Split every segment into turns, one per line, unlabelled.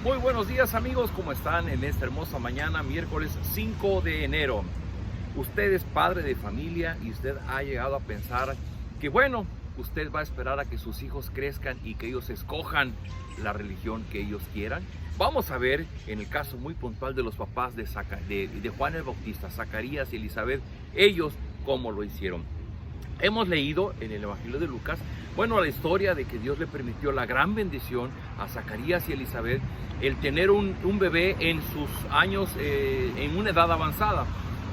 Muy buenos días amigos, ¿cómo están en esta hermosa mañana, miércoles 5 de enero? Usted es padre de familia y usted ha llegado a pensar que bueno, usted va a esperar a que sus hijos crezcan y que ellos escojan la religión que ellos quieran. Vamos a ver en el caso muy puntual de los papás de Juan el Bautista, Zacarías y Elizabeth, ellos cómo lo hicieron. Hemos leído en el Evangelio de Lucas, la historia de que Dios le permitió la gran bendición a Zacarías y Elizabeth, el tener un bebé en sus años, en una edad avanzada.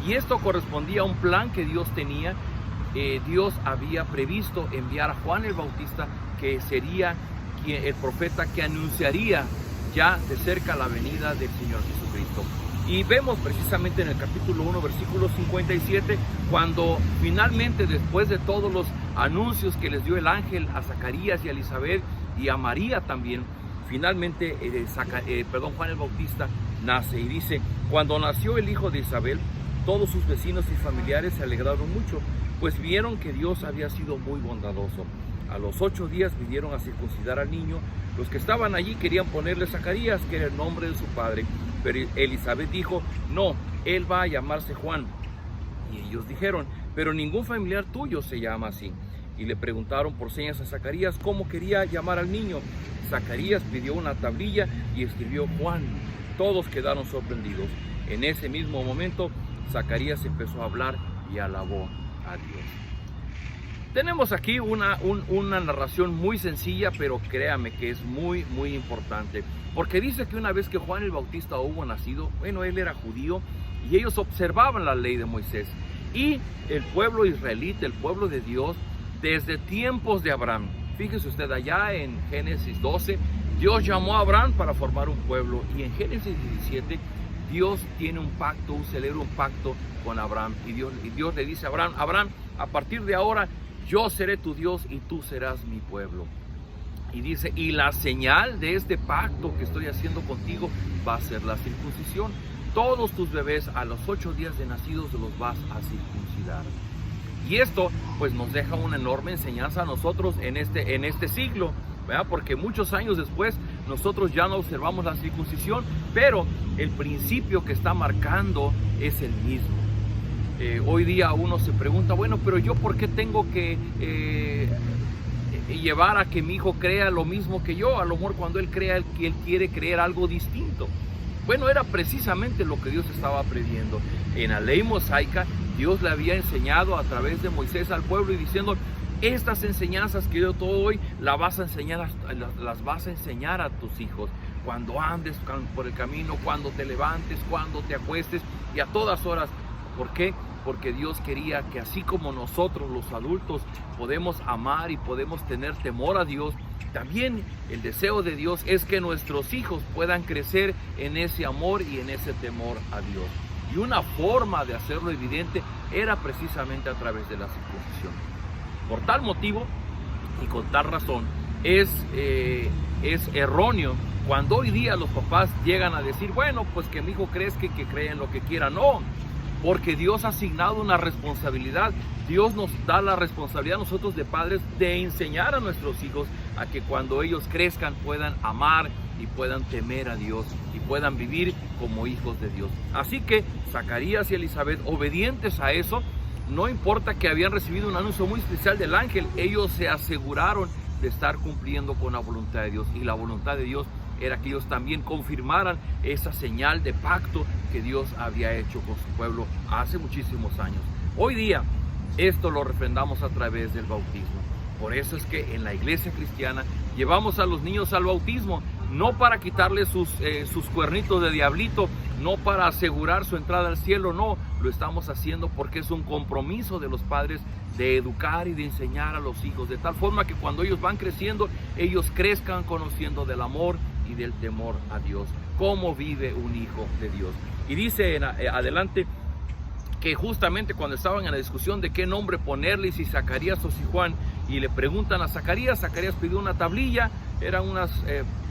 Y esto correspondía a un plan que Dios tenía. Dios había previsto enviar a Juan el Bautista, que sería el profeta que anunciaría ya de cerca la venida del Señor Jesucristo. Y vemos precisamente en el capítulo 1, versículo 57, cuando finalmente, después de todos los anuncios que les dio el ángel a Zacarías y a Elizabeth y a María también, finalmente Juan el Bautista nace. Y dice: cuando nació el hijo de Isabel, todos sus vecinos y familiares se alegraron mucho, pues vieron que Dios había sido muy bondadoso. A los 8 días vinieron a circuncidar al niño. Los que estaban allí querían ponerle Zacarías, que era el nombre de su padre. Pero Elizabeth dijo: no, él va a llamarse Juan. Y ellos dijeron: pero ningún familiar tuyo se llama así. Y le preguntaron por señas a Zacarías cómo quería llamar al niño. Zacarías pidió una tablilla y escribió Juan. Todos quedaron sorprendidos. En ese mismo momento, Zacarías empezó a hablar y alabó a Dios. Tenemos aquí una narración muy sencilla, pero créame que es muy importante, porque dice que una vez que Juan el Bautista hubo nacido, él era judío y ellos observaban la ley de Moisés, y el pueblo israelita, el pueblo de Dios, desde tiempos de Abraham. Fíjese usted, allá en Génesis 12, Dios llamó a Abraham para formar un pueblo, y en Génesis 17, Dios tiene un pacto, celebra un pacto con Abraham, y Dios le dice a Abraham: Abraham, a partir de ahora, yo seré tu Dios y tú serás mi pueblo. Y dice: y la señal de este pacto que estoy haciendo contigo va a ser la circuncisión. Todos tus bebés a los 8 días de nacidos los vas a circuncidar. Y esto pues nos deja una enorme enseñanza a nosotros en este siglo, ¿verdad? Porque muchos años después nosotros ya no observamos la circuncisión, pero el principio que está marcando es el mismo. Hoy día uno se pregunta: pero yo ¿por qué tengo que llevar a que mi hijo crea lo mismo que yo? A lo mejor cuando él crea, él quiere creer algo distinto. Era precisamente lo que Dios estaba previendo. En la ley mosaica, Dios le había enseñado a través de Moisés al pueblo y diciendo: estas enseñanzas que yo te doy las vas a enseñar a tus hijos cuando andes por el camino, cuando te levantes, cuando te acuestes y a todas horas. ¿Por qué? Porque Dios quería que, así como nosotros los adultos podemos amar y podemos tener temor a Dios, también el deseo de Dios es que nuestros hijos puedan crecer en ese amor y en ese temor a Dios. Y una forma de hacerlo evidente era precisamente a través de la circuncisión. Por tal motivo y con tal razón es erróneo cuando hoy día los papás llegan a decir: pues que mi hijo crezca y que crea en lo que quiera. No, porque Dios ha asignado una responsabilidad. Dios nos da la responsabilidad a nosotros de padres de enseñar a nuestros hijos a que cuando ellos crezcan puedan amar y puedan temer a Dios y puedan vivir como hijos de Dios. Así que Zacarías y Elizabeth, obedientes a eso, no importa que habían recibido un anuncio muy especial del ángel, ellos se aseguraron de estar cumpliendo con la voluntad de Dios, y la voluntad de Dios era que ellos también confirmaran esa señal de pacto que Dios había hecho con su pueblo hace muchísimos años. Hoy día esto lo refrendamos a través del bautismo. Por eso es que en la iglesia cristiana llevamos a los niños al bautismo, no para quitarles sus cuernitos de diablito, no para asegurar su entrada al cielo, no, lo estamos haciendo porque es un compromiso de los padres de educar y de enseñar a los hijos, de tal forma que cuando ellos van creciendo, ellos crezcan conociendo del amor y del temor a Dios, cómo vive un hijo de Dios. Y dice adelante que justamente cuando estaban en la discusión de qué nombre ponerle, si Zacarías o si Juan, y le preguntan a Zacarías, Zacarías pidió una tablilla, eran unas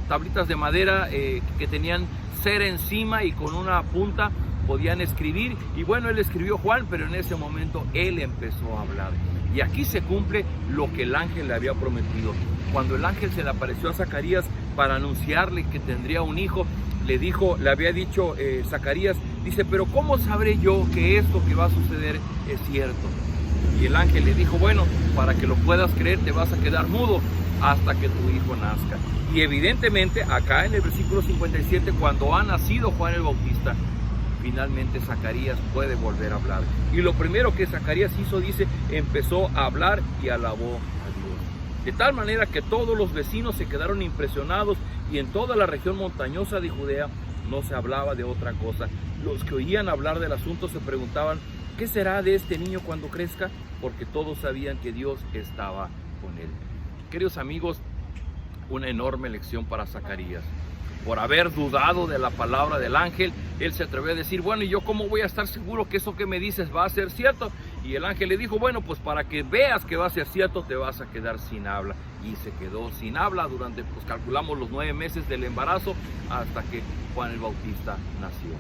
tablitas de madera que tenían cera encima y con una punta podían escribir, y él escribió Juan, pero en ese momento él empezó a hablar. Y aquí se cumple lo que el ángel le había prometido. Cuando el ángel se le apareció a Zacarías, para anunciarle que tendría un hijo, le había dicho Zacarías, dice, pero ¿cómo sabré yo que esto que va a suceder es cierto? Y el ángel le dijo, bueno, para que lo puedas creer te vas a quedar mudo hasta que tu hijo nazca. Y evidentemente acá en el versículo 57, cuando ha nacido Juan el Bautista, finalmente Zacarías puede volver a hablar. Y lo primero que Zacarías hizo, dice, empezó a hablar y alabó a Dios. De tal manera que todos los vecinos se quedaron impresionados, y en toda la región montañosa de Judea no se hablaba de otra cosa. Los que oían hablar del asunto se preguntaban, ¿qué será de este niño cuando crezca? Porque todos sabían que Dios estaba con él. Queridos amigos, una enorme lección para Zacarías. Por haber dudado de la palabra del ángel, él se atrevió a decir, bueno, ¿y yo cómo voy a estar seguro que eso que me dices va a ser cierto? Y el ángel le dijo, bueno, pues para que veas que va a ser cierto, te vas a quedar sin habla. Y se quedó sin habla durante, pues calculamos los 9 meses del embarazo, hasta que Juan el Bautista nació.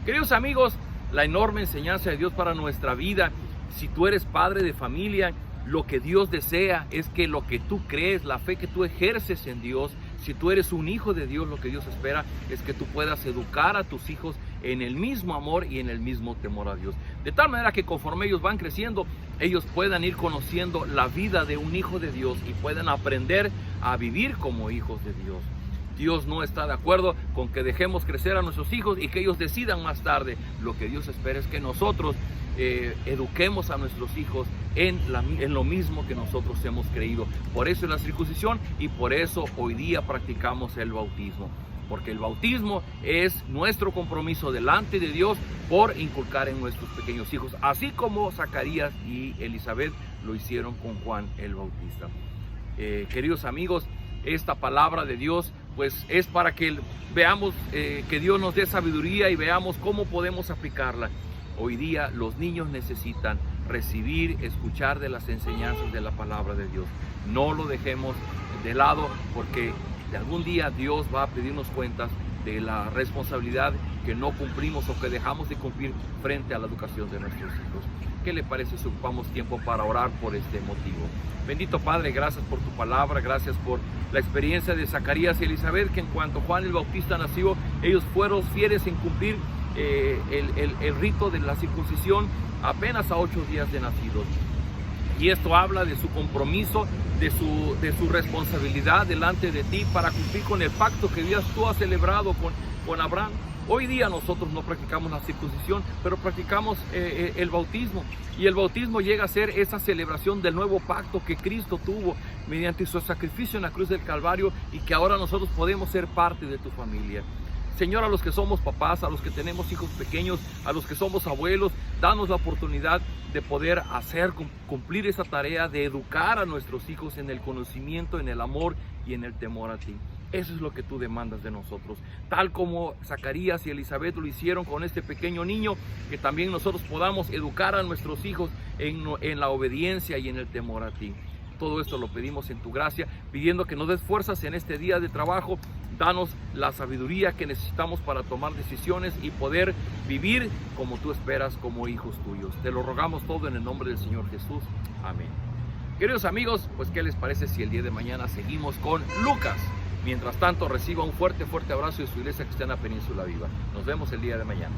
Queridos amigos, la enorme enseñanza de Dios para nuestra vida, si tú eres padre de familia, lo que Dios desea es que lo que tú crees, la fe que tú ejerces en Dios, si tú eres un hijo de Dios, lo que Dios espera es que tú puedas educar a tus hijos en el mismo amor y en el mismo temor a Dios. De tal manera que conforme ellos van creciendo, ellos puedan ir conociendo la vida de un hijo de Dios y puedan aprender a vivir como hijos de Dios. Dios no está de acuerdo con que dejemos crecer a nuestros hijos y que ellos decidan más tarde. Lo que Dios espera es que nosotros eduquemos a nuestros hijos en lo mismo que nosotros hemos creído. Por eso es la circuncisión y por eso hoy día practicamos el bautismo. Porque el bautismo es nuestro compromiso delante de Dios por inculcar en nuestros pequeños hijos, así como Zacarías y Elizabeth lo hicieron con Juan el Bautista. Queridos amigos, esta palabra de Dios pues es para que veamos que Dios nos dé sabiduría y veamos cómo podemos aplicarla. Hoy día los niños necesitan recibir, escuchar de las enseñanzas de la palabra de Dios. No lo dejemos de lado, porque de algún día Dios va a pedirnos cuentas de la responsabilidad que no cumplimos o que dejamos de cumplir frente a la educación de nuestros hijos. ¿Qué le parece si ocupamos tiempo para orar por este motivo? Bendito Padre, gracias por tu palabra, gracias por la experiencia de Zacarías y Elizabeth, que en cuanto Juan el Bautista nació, ellos fueron fieles en cumplir el rito de la circuncisión apenas a 8 días de nacidos. Y esto habla de su compromiso, de su responsabilidad delante de ti para cumplir con el pacto que Dios tú has celebrado con Abraham. Hoy día nosotros no practicamos la circuncisión, pero practicamos el bautismo. Y el bautismo llega a ser esa celebración del nuevo pacto que Cristo tuvo mediante su sacrificio en la cruz del Calvario, y que ahora nosotros podemos ser parte de tu familia. Señor, a los que somos papás, a los que tenemos hijos pequeños, a los que somos abuelos, danos la oportunidad de poder cumplir esa tarea de educar a nuestros hijos en el conocimiento, en el amor y en el temor a ti. Eso es lo que tú demandas de nosotros. Tal como Zacarías y Elizabeth lo hicieron con este pequeño niño, que también nosotros podamos educar a nuestros hijos en la obediencia y en el temor a ti. Todo esto lo pedimos en tu gracia, pidiendo que nos des fuerzas en este día de trabajo. Danos la sabiduría que necesitamos para tomar decisiones y poder vivir como tú esperas, como hijos tuyos. Te lo rogamos todo en el nombre del Señor Jesús. Amén. Queridos amigos, pues ¿qué les parece si el día de mañana seguimos con Lucas? Mientras tanto, reciba un fuerte abrazo de su iglesia cristiana Península Viva. Nos vemos el día de mañana.